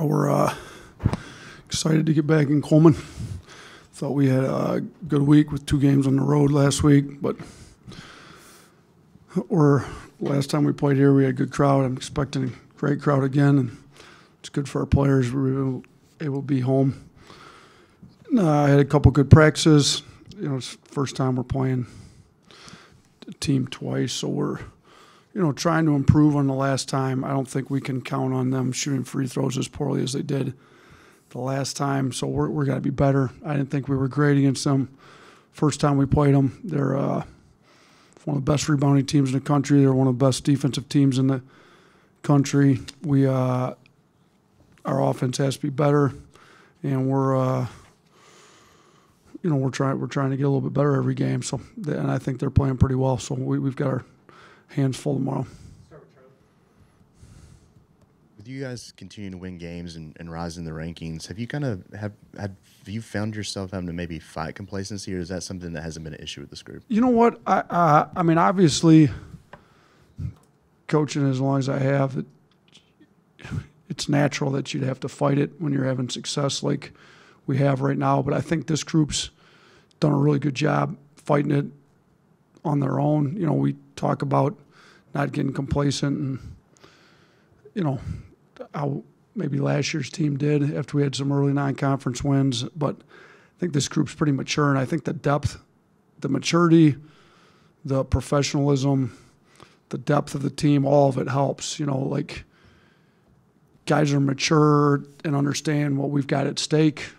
We're excited to get back in Coleman. Thought we had a good week with 2 games on the road last week, but last time we played here, we had a good crowd. I'm expecting a great crowd again, and it's good for our players. We were able to be home. I had a couple good practices. It's the first time we're playing a team twice, so we're trying to improve on the last time. I don't think we can count on them shooting free throws as poorly as they did the last time, so we're got to be better. I didn't think we were great against them first time we played them. They're one of the best rebounding teams in the country. They're one of the best defensive teams in the country. Our offense has to be better, and we're trying to get a little bit better every game. So, and I think they're playing pretty well. So we've got our hands full tomorrow. With you guys continuing to win games and rise in the rankings, have you found yourself having to maybe fight complacency, or is that something that hasn't been an issue with this group? You know what? I mean, obviously, coaching as long as I have, it's natural that you'd have to fight it when you're having success like we have right now. But I think this group's done a really good job fighting it on their own. We talk about not getting complacent and, how maybe last year's team did after we had some early non-conference wins. But I think this group's pretty mature, and I think the depth, the maturity, the professionalism, the depth of the team, all of it helps. Guys are mature and understand what we've got at stake.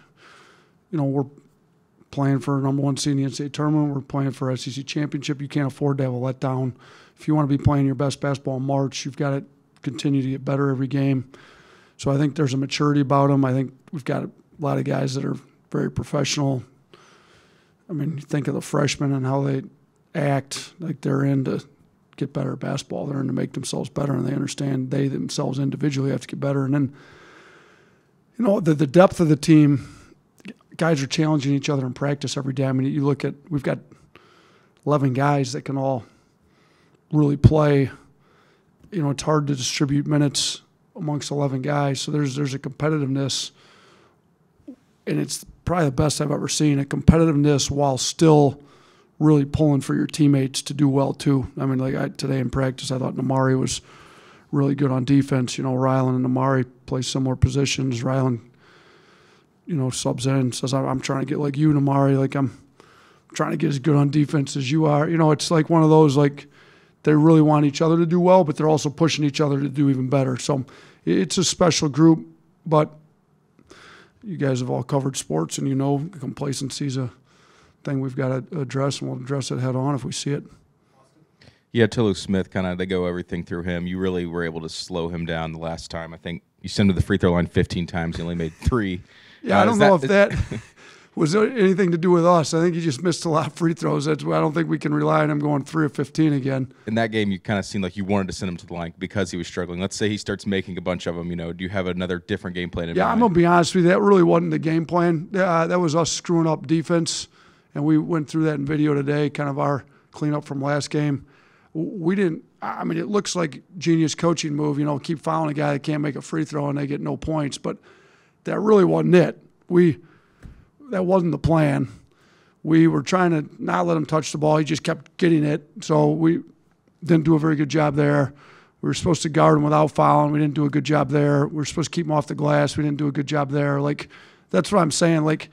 We're playing for a #1 seed in the NCAA tournament. We're playing for SEC championship. You can't afford to have a letdown. If you want to be playing your best basketball in March, you've got to continue to get better every game. So I think there's a maturity about them. I think we've got a lot of guys that are very professional. I mean, you think of the freshmen and how they act, like they're in to get better at basketball. They're in to make themselves better, and they understand they themselves individually have to get better. And then, the depth of the team, guys are challenging each other in practice every day. I mean, you look at, we've got 11 guys that can all really play. It's hard to distribute minutes amongst 11 guys. So there's a competitiveness, and it's probably the best I've ever seen, a competitiveness while still really pulling for your teammates to do well too. I mean, today in practice, I thought Namari was really good on defense. Rylan and Namari play similar positions. Rylan, subs in and says, I'm trying to get like you, Namari. Like, I'm trying to get as good on defense as you are. It's like one of those, like, they really want each other to do well, but they're also pushing each other to do even better. So it's a special group, but you guys have all covered sports, and complacency is a thing we've got to address, and we'll address it head on if we see it. Yeah, Tolu Smith, they go everything through him. You really were able to slow him down the last time. I think you sent him to the free throw line 15 times. He only made 3. Yeah, I don't know if that was anything to do with us. I think he just missed a lot of free throws. I don't think we can rely on him going 3 of 15 again. In that game, you kind of seemed like you wanted to send him to the line because he was struggling. Let's say he starts making a bunch of them. Do you have another different game plan in mind? Yeah, I'm going to be honest with you. That really wasn't the game plan. That was us screwing up defense, and we went through that in video today, kind of our cleanup from last game. We didn't – I mean, it looks like genius coaching move, keep fouling a guy that can't make a free throw and they get no points, but that really wasn't it. That wasn't the plan. We were trying to not let him touch the ball. He just kept getting it, so we didn't do a very good job there. We were supposed to guard him without fouling. We didn't do a good job there. We were supposed to keep him off the glass. We didn't do a good job there. Like, that's what I'm saying. Like,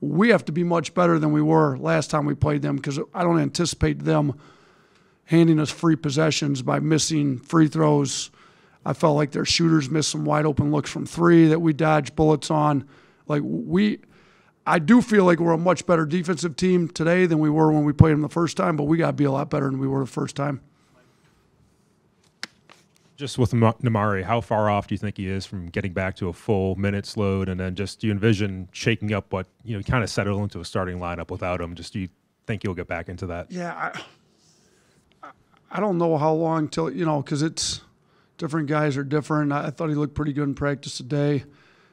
we have to be much better than we were last time we played them, because I don't anticipate them handing us free possessions by missing free throws. I felt like their shooters missed some wide open looks from 3 that we dodged bullets on. I do feel like we're a much better defensive team today than we were when we played them the first time, but we got to be a lot better than we were the first time. Just with Namari, how far off do you think he is from getting back to a full minutes load? And then just do you envision shaking up what, kind of settle into a starting lineup without him? Just do you think he'll get back into that? Yeah, I don't know how long till, because it's different guys are different. I thought he looked pretty good in practice today.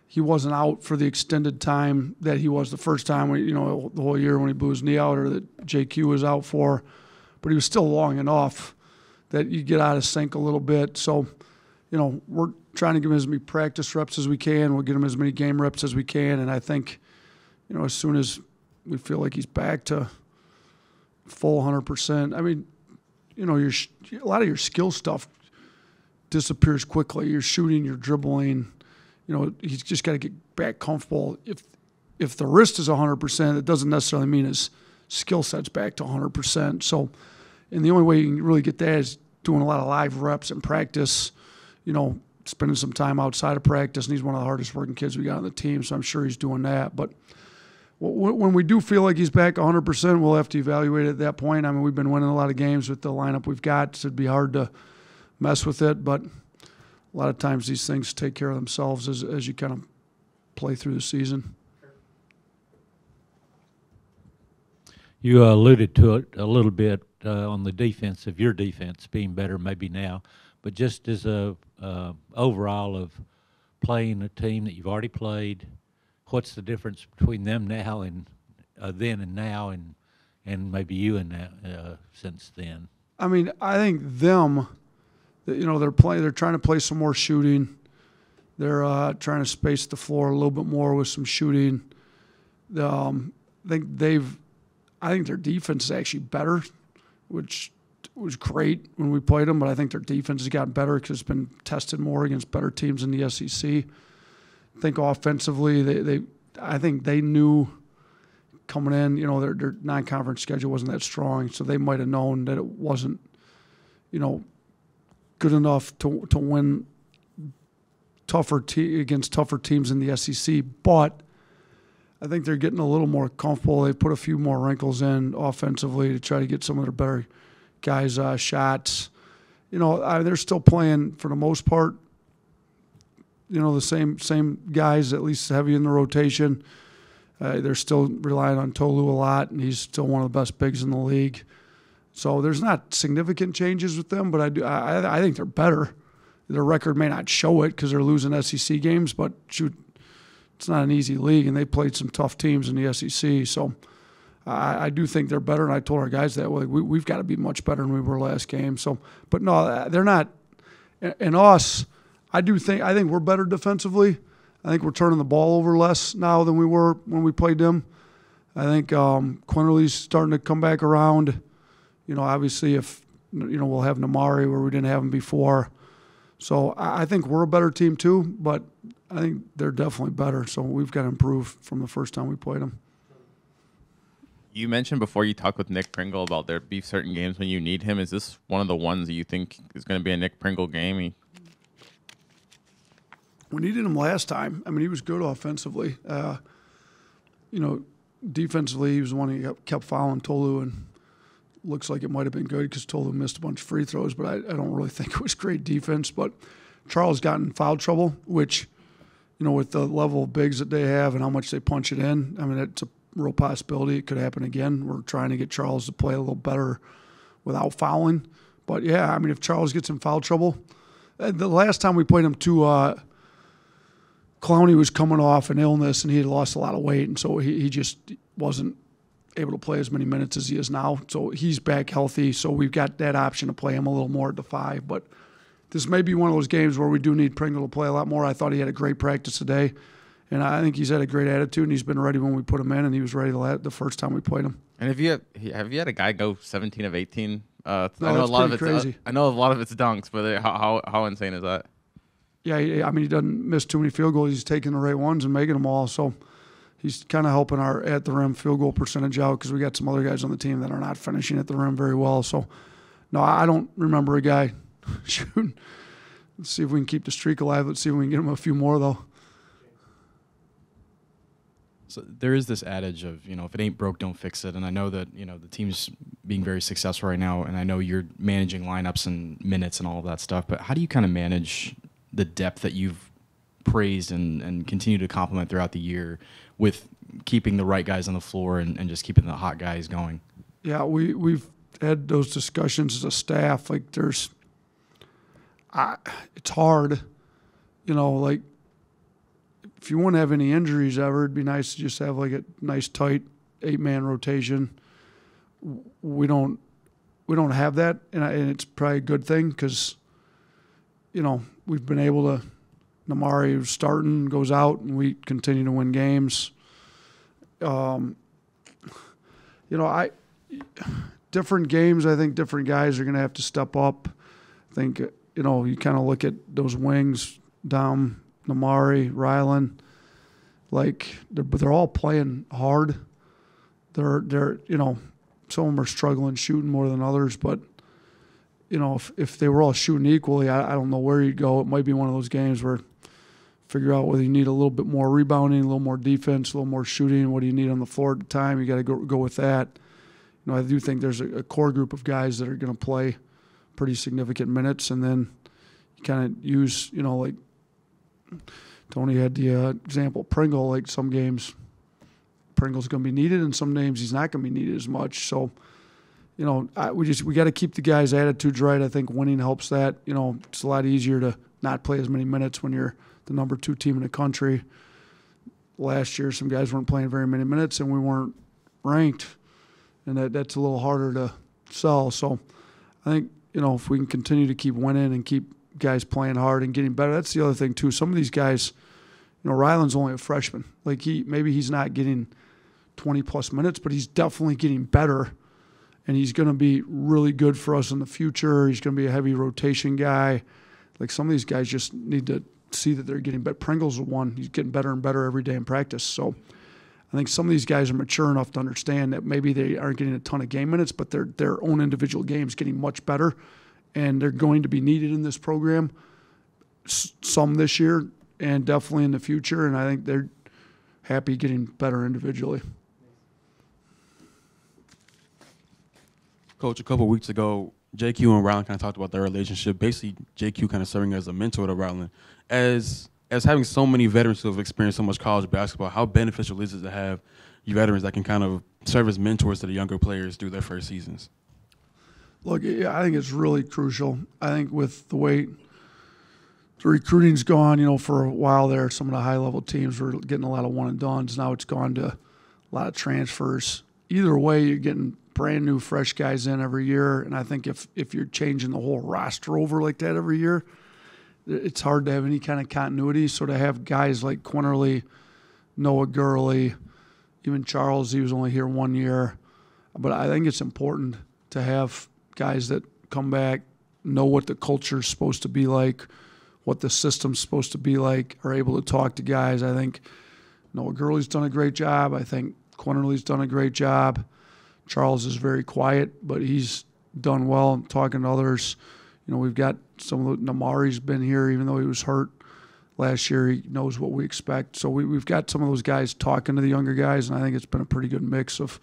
He wasn't out for the extended time that he was the first time, the whole year when he blew his knee out, or that JQ was out for. But he was still long enough that you get out of sync a little bit. So, we're trying to give him as many practice reps as we can. We'll get him as many game reps as we can. And I think, as soon as we feel like he's back to full 100%, I mean, a lot of your skill stuff disappears quickly. You're shooting, you're dribbling. He's just got to get back comfortable. If the wrist is 100%, it doesn't necessarily mean his skill set's back to 100%. So, and the only way you can really get that is doing a lot of live reps in practice, spending some time outside of practice. And he's one of the hardest working kids we got on the team, so I'm sure he's doing that. But when we do feel like he's back 100%, we'll have to evaluate it at that point. I mean, we've been winning a lot of games with the lineup we've got, so it'd be hard to mess with it. But a lot of times these things take care of themselves as you kind of play through the season. You alluded to it a little bit on the defense of your defense being better maybe now, but just as a overall of playing a team that you've already played, what's the difference between them now and then and now, and maybe you and now, since then? I mean, I think them, they're trying to play some more shooting. They're trying to space the floor a little bit more with some shooting. I think their defense is actually better, which was great when we played them, but I think their defense has gotten better because it's been tested more against better teams in the SEC. I think offensively, I think they knew coming in, their non-conference schedule wasn't that strong, so they might have known that it wasn't, good enough to win against tougher teams in the SEC. But I think they're getting a little more comfortable. They put a few more wrinkles in offensively to try to get some of their better guys shots. They're still playing for the most part, the same guys, at least heavy in the rotation. They're still relying on Tolu a lot, and he's still one of the best bigs in the league. So there's not significant changes with them, but I think they're better. Their record may not show it because they're losing SEC games, but shoot, it's not an easy league, and they played some tough teams in the SEC. So I do think they're better, and I told our guys that we've got to be much better than we were last game. So, but no, they're not. And us, I think we're better defensively. I think we're turning the ball over less now than we were when we played them. I think Quinterly's starting to come back around. Obviously, if we'll have Namari where we didn't have him before. So I think we're a better team too, but I think they're definitely better. So we've got to improve from the first time we played them. You mentioned before you talked with Nick Pringle about there be certain games when you need him. Is this one of the ones that you think is going to be a Nick Pringle game? We needed him last time. I mean, he was good offensively. Defensively, he was the one who kept fouling Tolu, and looks like it might have been good because Tolu missed a bunch of free throws, but I don't really think it was great defense. But Charles got in foul trouble, which, with the level of bigs that they have and how much they punch it in, I mean, it's a real possibility it could happen again. We're trying to get Charles to play a little better without fouling. But, yeah, I mean, if Charles gets in foul trouble, the last time we played him too, Clowney was coming off an illness, and he had lost a lot of weight, and so he just wasn't able to play as many minutes as he is now. So he's back healthy, so we've got that option to play him a little more at the 5. But this may be one of those games where we do need Pringle to play a lot more. I thought he had a great practice today, and I think he's had a great attitude, and he's been ready when we put him in, and he was ready the first time we played him. And have you had a guy go 17 of 18? No, I know a lot of it's crazy. I know a lot of it's dunks, but how insane is that? Yeah, I mean, he doesn't miss too many field goals. He's taking the right ones and making them all. So he's kind of helping our at-the-rim field goal percentage out because we got some other guys on the team that are not finishing at the rim very well. So, no, I don't remember a guy shooting. Let's see if we can keep the streak alive. Let's see if we can get him a few more, though. So there is this adage of, if it ain't broke, don't fix it. And I know that, the team's being very successful right now, and I know you're managing lineups and minutes and all of that stuff. But how do you kind of manage the depth that you've praised and continue to compliment throughout the year with keeping the right guys on the floor and just keeping the hot guys going? Yeah, we've had those discussions as a staff. Like it's hard, like if you wouldn't have any injuries ever, it'd be nice to just have like a nice tight 8-man rotation. We don't have that, and it's probably a good thing because, we've been able to Namari, who's starting, goes out, and we continue to win games. Different games, I think different guys are going to have to step up. I think, you kind of look at those wings, Dom, Namari, Rylan, they're all playing hard. They're some of them are struggling shooting more than others, but if they were all shooting equally, I don't know where you'd go. It might be one of those games where figure out whether you need a little bit more rebounding, a little more defense, a little more shooting. What do you need on the floor at the time? You got to go with that. I do think there's a core group of guys that are going to play pretty significant minutes, and then you kind of use, like Tony had the example, Pringle, like some games Pringle's going to be needed, and some games he's not going to be needed as much. So, we got to keep the guys' attitudes right. I think winning helps that. It's a lot easier to not play as many minutes when you're the number 2 team in the country. Last year, some guys weren't playing very many minutes, and we weren't ranked, and that's a little harder to sell. So I think, if we can continue to keep winning and keep guys playing hard and getting better, that's the other thing too. Some of these guys, Rylan's only a freshman. Like maybe he's not getting 20-plus minutes, but he's definitely getting better, and he's going to be really good for us in the future. He's going to be a heavy rotation guy. Like some of these guys just need to see that they're getting better. Pringle's the one. He's getting better and better every day in practice. So I think some of these guys are mature enough to understand that maybe they aren't getting a ton of game minutes, but their own individual games getting much better, and they're going to be needed in this program, some this year and definitely in the future, and I think they're happy getting better individually. Coach, a couple of weeks ago, JQ and Rylan kind of talked about their relationship. Basically, JQ kind of serving as a mentor to Rylan. As having so many veterans who have experienced so much college basketball, how beneficial is it to have you veterans that can kind of serve as mentors to the younger players through their first seasons? Look, I think it's really crucial. I think with the way the recruiting's gone, for a while there, some of the high-level teams were getting a lot of one-and-dones. Now it's gone to a lot of transfers. Either way, you're getting brand new, fresh guys in every year, and I think if you're changing the whole roster over like that every year, it's hard to have any kind of continuity. So to have guys like Quinterly, Noah Gurley, even Charles, he was only here 1 year, but I think it's important to have guys that come back, know what the culture's supposed to be like, what the system's supposed to be like, are able to talk to guys. I think Noah Gurley's done a great job. I think Quinterly's done a great job. Charles is very quiet, but he's done well talking to others. We've got some of the Namari's been here, even though he was hurt last year. He knows what we expect. So we've got some of those guys talking to the younger guys, and I think it's been a pretty good mix of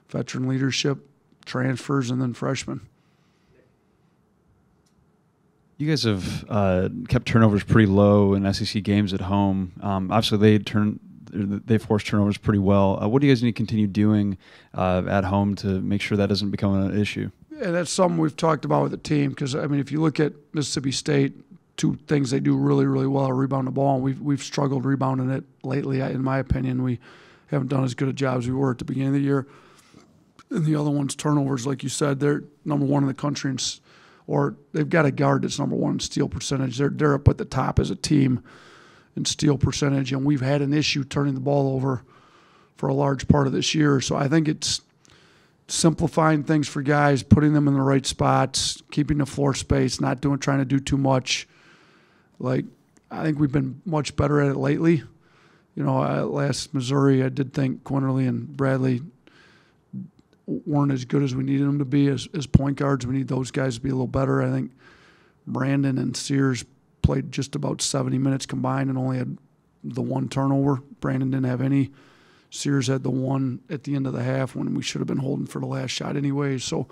veteran leadership, transfers, and then freshmen. You guys have kept turnovers pretty low in SEC games at home. Obviously, they force turnovers pretty well. What do you guys need to continue doing at home to make sure that doesn't become an issue? Yeah, that's something we've talked about with the team because, if you look at Mississippi State, 2 things they do really, really well are rebound the ball, and we've struggled rebounding it lately. In my opinion, we haven't done as good a job as we were at the beginning of the year. And the other one's turnovers, like you said. They're number 1 in the country, or they've got a guard that's number 1 in steal percentage. They're up at the top as a team in steal percentage, and we've had an issue turning the ball over for a large part of this year. So I think it's simplifying things for guys, putting them in the right spots, keeping the floor space, not trying to do too much. I think we've been much better at it lately. Last Missouri, I did think Quinterly and Bradley weren't as good as we needed them to be as point guards. We need those guys to be a little better. I think Brandon and Sears played just about 70 minutes combined and only had the 1 turnover. Brandon didn't have any. Sears had the 1 at the end of the half when we should have been holding for the last shot anyway. So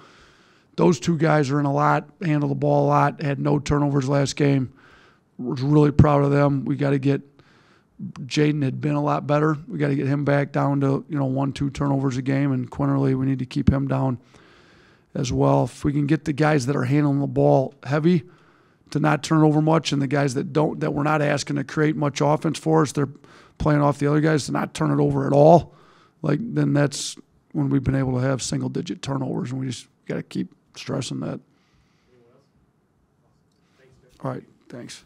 those 2 guys are in a lot, handle the ball a lot, had no turnovers last game. Was really proud of them. We got to get Jaden had been a lot better. We got to get him back down to 1-2 turnovers a game, and Quinterly, we need to keep him down as well. If we can get the guys that are handling the ball heavy to not turn over much, and the guys that we're not asking to create much offense for us, they're playing off the other guys to not turn it over at all, then that's when we've been able to have single-digit turnovers, and we just got to keep stressing that. All right, thanks.